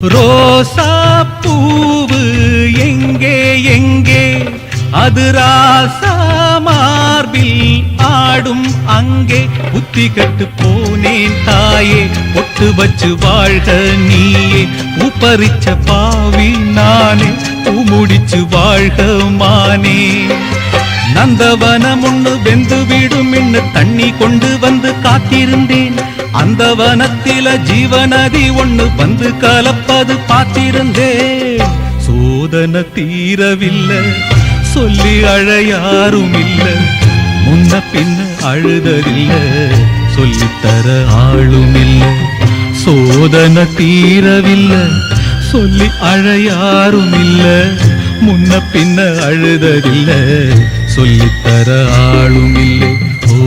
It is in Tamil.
ரோசா பூவு எங்கே எங்கே அது ராசா மார்பில் ஆடும் அங்கே புத்தி கட்டு போனேன் தாயே பொட்டு வச்சு வாழ்க நீயே பூப்பறிச்ச பாவி நானே பூ முடிச்சு வாழ்க மானே நந்தவனம் ஒண்ணு வெந்து விடும் என்று தண்ணி கொண்டு வந்து காத்திருந்தேன் அந்த வனத்தில ஜீவநதி ஒண்ணு வந்து கலப்பது பார்த்திருந்தேன் சோதனை தீரவில்லை சொல்லி அழ யாரும் இல்ல முன்ன பின்ன அழுததில்ல சொல்லித்தர ஆளும் இல்ல சோதனை தீரவில்லை சொல்லி அழ யாரும் இல்ல முன்ன பின்ன அழுததில்ல சொல்லித்தர ஆளும் இல்லை ஓ